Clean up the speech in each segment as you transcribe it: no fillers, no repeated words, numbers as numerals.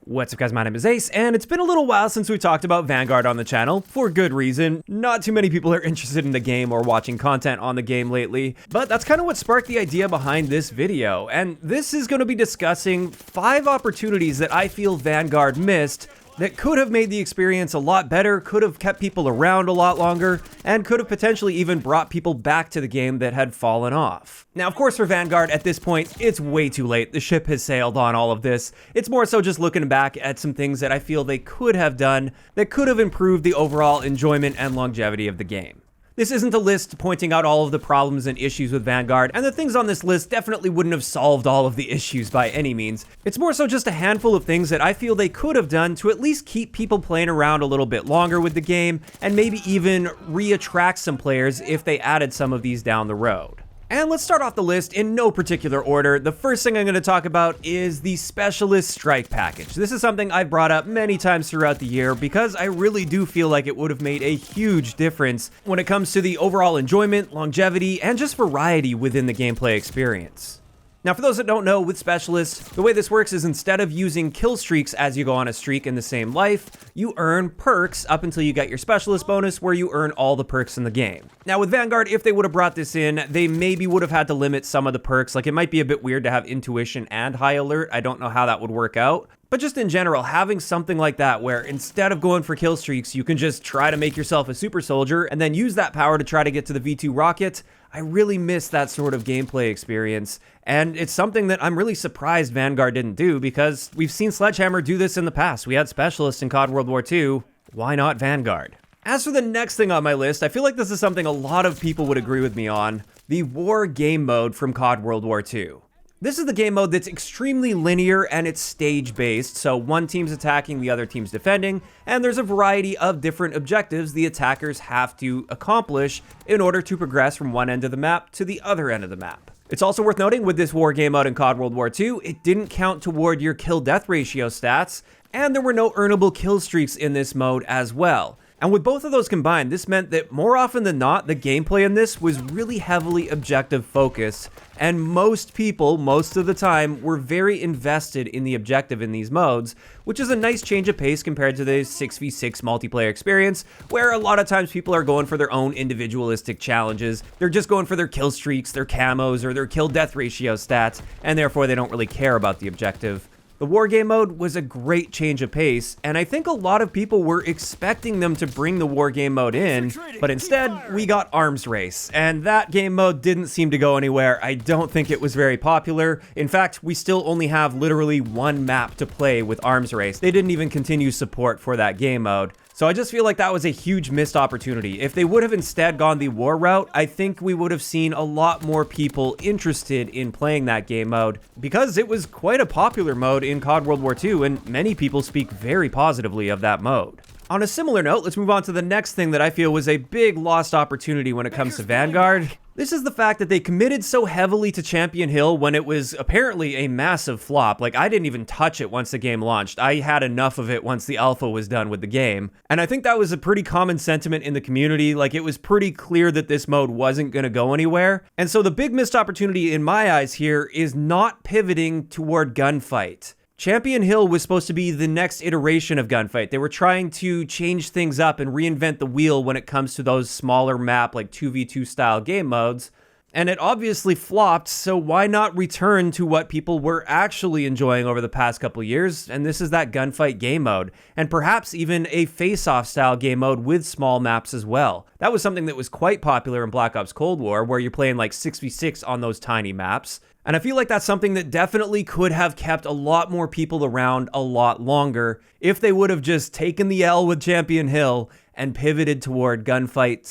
What's up guys, my name is Ace, and it's been a little while since we talked about Vanguard on the channel, for good reason. Not too many people are interested in the game or watching content on the game lately, but that's kind of what sparked the idea behind this video, and this is going to be discussing 5 opportunities that I feel Vanguard missed that could have made the experience a lot better, could have kept people around a lot longer, and could have potentially even brought people back to the game that had fallen off. Now, of course, for Vanguard, at this point, it's way too late. The ship has sailed on all of this. It's more so just looking back at some things that I feel they could have done that could have improved the overall enjoyment and longevity of the game. This isn't a list pointing out all of the problems and issues with Vanguard, and the things on this list definitely wouldn't have solved all of the issues by any means. It's more so just a handful of things that I feel they could have done to at least keep people playing around a little bit longer with the game, and maybe even re-attract some players if they added some of these down the road. And let's start off the list in no particular order. The first thing I'm going to talk about is the Specialist Strike Package. This is something I've brought up many times throughout the year because I really do feel like it would have made a huge difference when it comes to the overall enjoyment, longevity, and just variety within the gameplay experience. Now, for those that don't know, with Specialists, the way this works is instead of using kill streaks as you go on a streak in the same life, you earn perks up until you get your Specialist bonus, where you earn all the perks in the game. Now, with Vanguard, if they would have brought this in, they maybe would have had to limit some of the perks. Like, it might be a bit weird to have Intuition and High Alert. I don't know how that would work out. But just in general, having something like that where instead of going for kill streaks, you can just try to make yourself a super soldier and then use that power to try to get to the V2 rocket, I really miss that sort of gameplay experience. And it's something that I'm really surprised Vanguard didn't do, because we've seen Sledgehammer do this in the past. We had Specialists in COD World War II. Why not Vanguard? As for the next thing on my list, I feel like this is something a lot of people would agree with me on: the War Game Mode from COD World War II. This is the game mode that's extremely linear and it's stage-based, so one team's attacking, the other team's defending, and there's a variety of different objectives the attackers have to accomplish in order to progress from one end of the map to the other end of the map. It's also worth noting with this War Game mode in COD World War II, it didn't count toward your kill-death ratio stats, and there were no earnable kill streaks in this mode as well. And with both of those combined, this meant that more often than not, the gameplay in this was really heavily objective focused, and most people, most of the time, were very invested in the objective in these modes, which is a nice change of pace compared to the 6v6 multiplayer experience, where a lot of times people are going for their own individualistic challenges. They're just going for their kill streaks, their camos, or their kill-death ratio stats, and therefore they don't really care about the objective. The War Game mode was a great change of pace, and I think a lot of people were expecting them to bring the War Game mode in, but instead, we got Arms Race, and that game mode didn't seem to go anywhere. I don't think it was very popular. In fact, we still only have literally one map to play with Arms Race. They didn't even continue support for that game mode. So I just feel like that was a huge missed opportunity. If they would have instead gone the war route, I think we would have seen a lot more people interested in playing that game mode, because it was quite a popular mode in COD World War II, and many people speak very positively of that mode. On a similar note, let's move on to the next thing that I feel was a big lost opportunity when it comes to Vanguard. This is the fact that they committed so heavily to Champion Hill when it was apparently a massive flop. Like, I didn't even touch it once the game launched. I had enough of it once the alpha was done with the game. And I think that was a pretty common sentiment in the community. Like, it was pretty clear that this mode wasn't going to go anywhere. And so the big missed opportunity in my eyes here is not pivoting toward gunfight. Champion Hill was supposed to be the next iteration of Gunfight. They were trying to change things up and reinvent the wheel when it comes to those smaller map, like 2v2 style game modes. And it obviously flopped, so why not return to what people were actually enjoying over the past couple years? And this is that Gunfight game mode, and perhaps even a face-off style game mode with small maps as well. That was something that was quite popular in Black Ops Cold War, where you're playing like 6v6 on those tiny maps. And I feel like that's something that definitely could have kept a lot more people around a lot longer if they would have just taken the L with Champion Hill and pivoted toward gunfight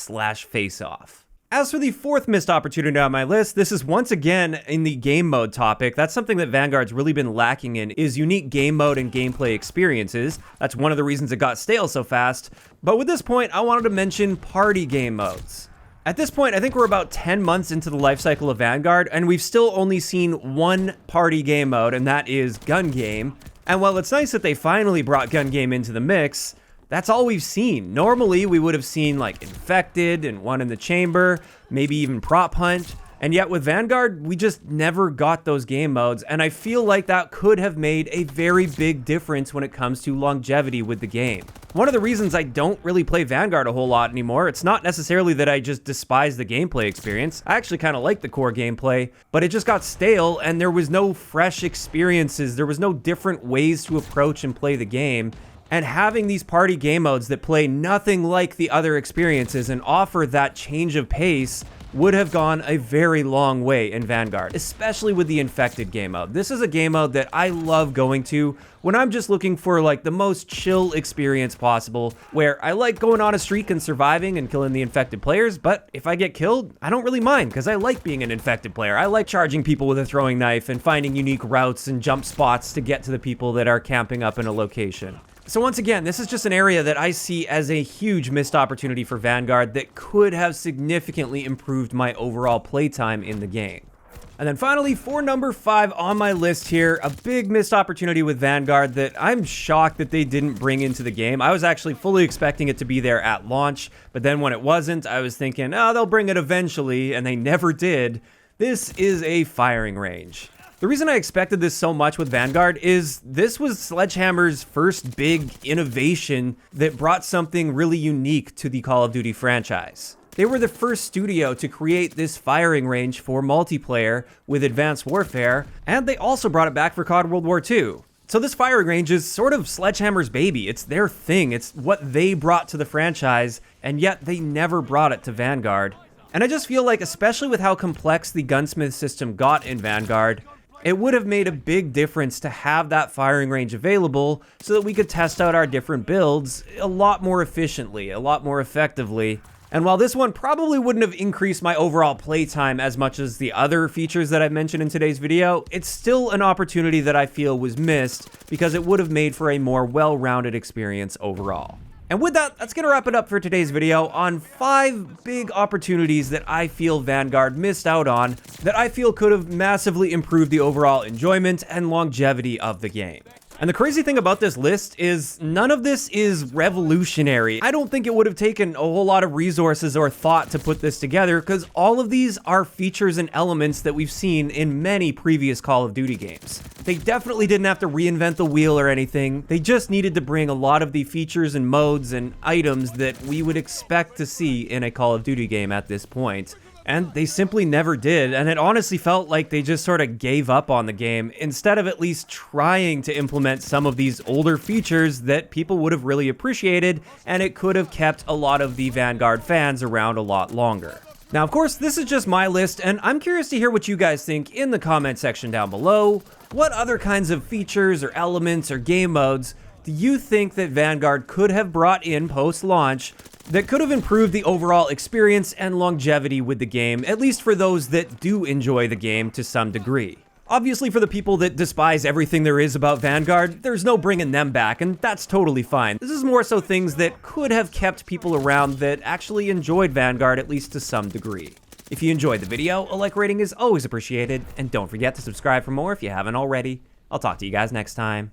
/ face-off. As for the fourth missed opportunity on my list, this is once again in the game mode topic. That's something that Vanguard's really been lacking in, is unique game mode and gameplay experiences. That's one of the reasons it got stale so fast. But with this point, I wanted to mention party game modes. At this point, I think we're about 10 months into the life cycle of Vanguard, and we've still only seen one party game mode, and that is Gun Game. And while it's nice that they finally brought Gun Game into the mix, that's all we've seen. Normally, we would have seen like Infected and One in the Chamber, maybe even Prop Hunt. And yet with Vanguard, we just never got those game modes, and I feel like that could have made a very big difference when it comes to longevity with the game. One of the reasons I don't really play Vanguard a whole lot anymore, it's not necessarily that I just despise the gameplay experience. I actually kind of like the core gameplay, but it just got stale and there was no fresh experiences. There was no different ways to approach and play the game. And having these party game modes that play nothing like the other experiences and offer that change of pace would have gone a very long way in Vanguard, especially with the Infected game mode. This is a game mode that I love going to when I'm just looking for like the most chill experience possible, where I like going on a streak and surviving and killing the infected players, but if I get killed, I don't really mind because I like being an infected player. I like charging people with a throwing knife and finding unique routes and jump spots to get to the people that are camping up in a location. So once again, this is just an area that I see as a huge missed opportunity for Vanguard that could have significantly improved my overall playtime in the game. And then finally, for number 5 on my list here, a big missed opportunity with Vanguard that I'm shocked that they didn't bring into the game. I was actually fully expecting it to be there at launch, but then when it wasn't, I was thinking, oh, they'll bring it eventually, and they never did. This is a firing range. The reason I expected this so much with Vanguard is this was Sledgehammer's first big innovation that brought something really unique to the Call of Duty franchise. They were the first studio to create this firing range for multiplayer with Advanced Warfare, and they also brought it back for COD World War II. So this firing range is sort of Sledgehammer's baby. It's their thing. It's what they brought to the franchise, and yet they never brought it to Vanguard. And I just feel like, especially with how complex the gunsmith system got in Vanguard, it would have made a big difference to have that firing range available so that we could test out our different builds a lot more efficiently, a lot more effectively. And while this one probably wouldn't have increased my overall playtime as much as the other features that I've mentioned in today's video, it's still an opportunity that I feel was missed because it would have made for a more well-rounded experience overall. And with that, that's going to wrap it up for today's video on 5 big opportunities that I feel Vanguard missed out on that I feel could have massively improved the overall enjoyment and longevity of the game. And the crazy thing about this list is none of this is revolutionary. I don't think it would have taken a whole lot of resources or thought to put this together because all of these are features and elements that we've seen in many previous Call of Duty games. They definitely didn't have to reinvent the wheel or anything. They just needed to bring a lot of the features and modes and items that we would expect to see in a Call of Duty game at this point. And they simply never did, and it honestly felt like they just sort of gave up on the game instead of at least trying to implement some of these older features that people would have really appreciated, and it could have kept a lot of the Vanguard fans around a lot longer. Now, of course, this is just my list, and I'm curious to hear what you guys think in the comment section down below. What other kinds of features or elements or game modes do you think that Vanguard could have brought in post-launch that could have improved the overall experience and longevity with the game, at least for those that do enjoy the game to some degree? Obviously, for the people that despise everything there is about Vanguard, there's no bringing them back, and that's totally fine. This is more so things that could have kept people around that actually enjoyed Vanguard, at least to some degree. If you enjoyed the video, a like rating is always appreciated, and don't forget to subscribe for more if you haven't already. I'll talk to you guys next time.